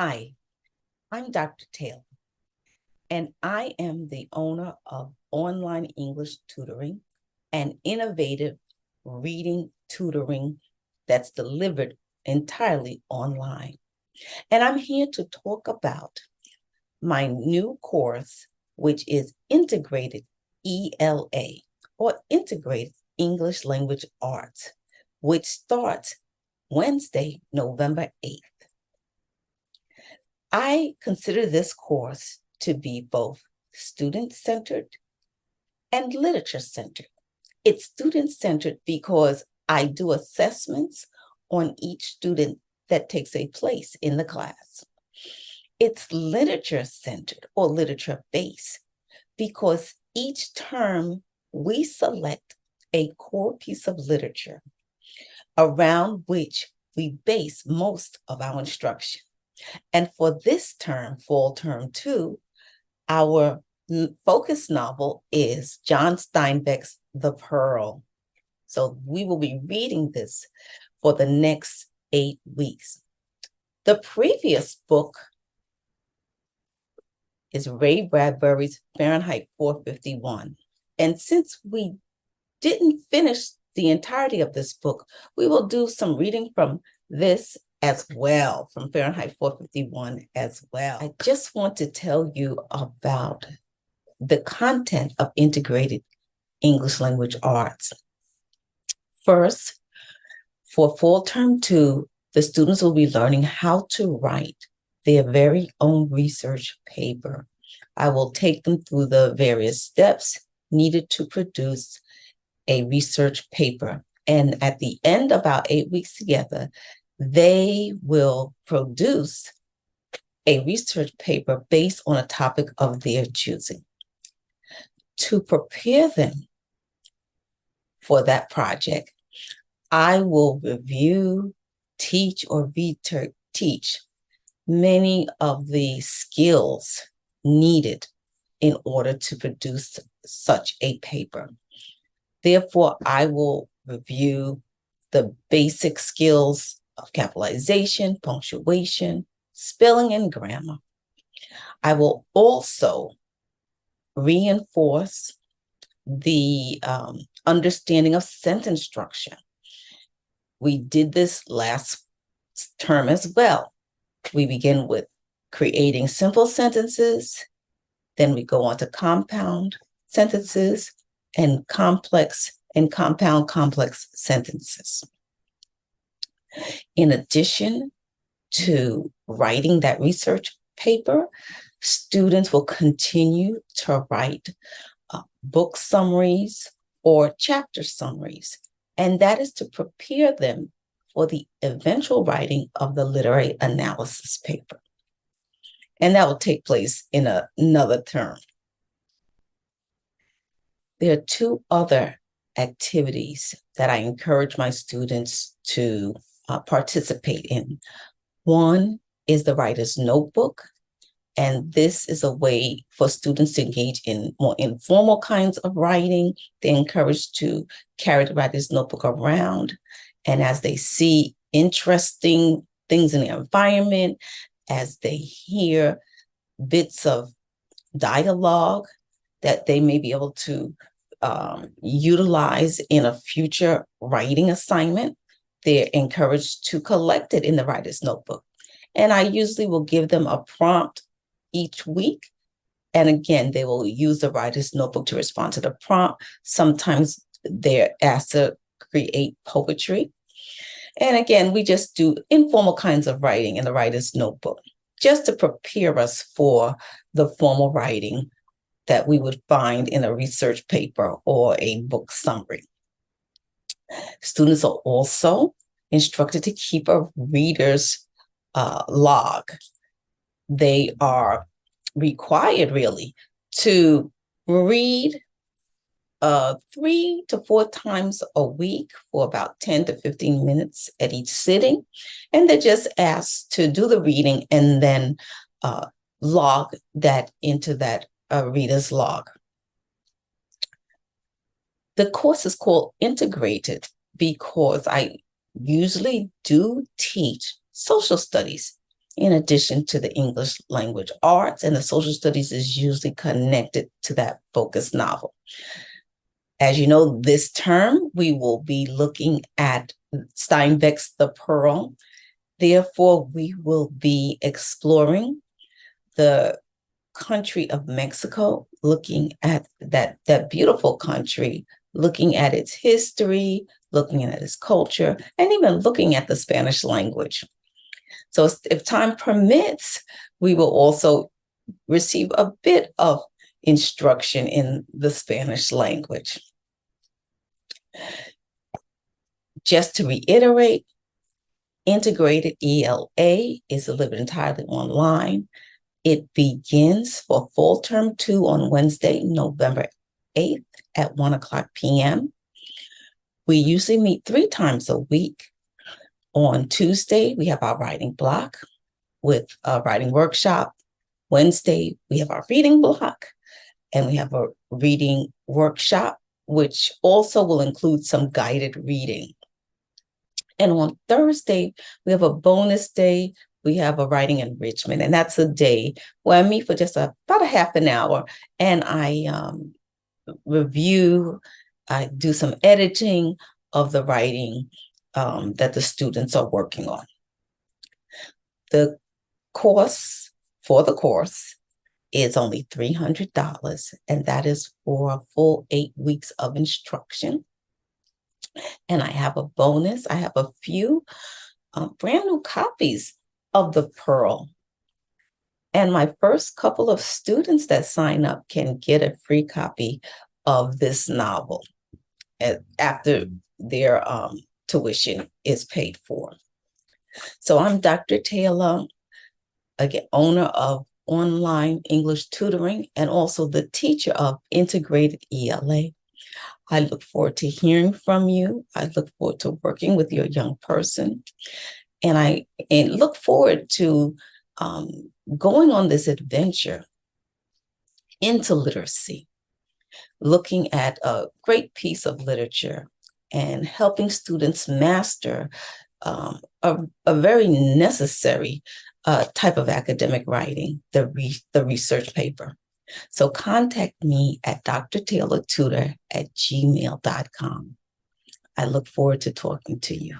Hi, I'm Dr. Taylor, and I am the owner of Online English Tutoring, an innovative reading tutoring that's delivered entirely online. And I'm here to talk about my new course, which is Integrated ELA, or Integrated English Language Arts, which starts Wednesday, November 8th. I consider this course to be both student-centered and literature-centered. It's student-centered because I do assessments on each student that takes a place in the class. It's literature-centered or literature-based because each term we select a core piece of literature around which we base most of our instruction. And for this term, fall term 2, our focus novel is John Steinbeck's The Pearl. So we will be reading this for the next 8 weeks. The previous book is Ray Bradbury's Fahrenheit 451. And since we didn't finish the entirety of this book, we will do some reading from this as well, from Fahrenheit 451 as well. I just want to tell you about the content of integrated English language arts. First, for fall term 2, the students will be learning how to write their very own research paper. I will take them through the various steps needed to produce a research paper. And at the end of our 8 weeks together, they will produce a research paper based on a topic of their choosing. To prepare them for that project, I will review, teach, or reteach many of the skills needed in order to produce such a paper. Therefore, I will review the basic skills of capitalization, punctuation, spelling, and grammar. I will also reinforce the understanding of sentence structure. We did this last term as well. We begin with creating simple sentences, then we go on to compound sentences and complex and compound complex sentences. In addition to writing that research paper, students will continue to write book summaries or chapter summaries, and that is to prepare them for the eventual writing of the literary analysis paper. And that will take place in another term. There are 2 other activities that I encourage my students to participate in. One is the writer's notebook, and this is a way for students to engage in more informal kinds of writing. They're encouraged to carry the writer's notebook around, and as they see interesting things in the environment, as they hear bits of dialogue that they may be able to utilize in a future writing assignment, they're encouraged to collect it in the writer's notebook. And I usually will give them a prompt each week. And again, they will use the writer's notebook to respond to the prompt. Sometimes they're asked to create poetry. And again, we just do informal kinds of writing in the writer's notebook, just to prepare us for the formal writing that we would find in a research paper or a book summary. Students are also instructed to keep a reader's log. They are required really to read 3 to 4 times a week for about 10 to 15 minutes at each sitting. And they're just asked to do the reading and then log that into that reader's log. The course is called Integrated because I usually do teach social studies in addition to the English language arts, and the social studies is usually connected to that focus novel. As you know, this term, we will be looking at Steinbeck's The Pearl. Therefore, we will be exploring the country of Mexico, looking at that beautiful country, looking at its history, looking at its culture, and even looking at the Spanish language. So if time permits, we will also receive a bit of instruction in the Spanish language. Just to reiterate, integrated ELA is delivered entirely online. It begins for fall term 2 on Wednesday, November 8th at 1:00 p.m. We usually meet 3 times a week. On Tuesday, we have our writing block with a writing workshop. Wednesday, we have our reading block, and we have a reading workshop, which also will include some guided reading. And on Thursday, we have a bonus day. We have a writing enrichment, and that's a day where I meet for just about a half an hour, and I review, I do some editing of the writing that the students are working on. The course for the course is only $300, and that is for a full 8 weeks of instruction. And I have a bonus. I have a few brand new copies of The Pearl. And my first couple of students that sign up can get a free copy of this novel after their tuition is paid for. So I'm Dr. Taylor, again, owner of Online English Tutoring and also the teacher of Integrated ELA. I look forward to hearing from you. I look forward to working with your young person. And I look forward to going on this adventure into literacy, looking at a great piece of literature and helping students master a very necessary type of academic writing, the research paper. So contact me at drtaylortutor@gmail.com. I look forward to talking to you.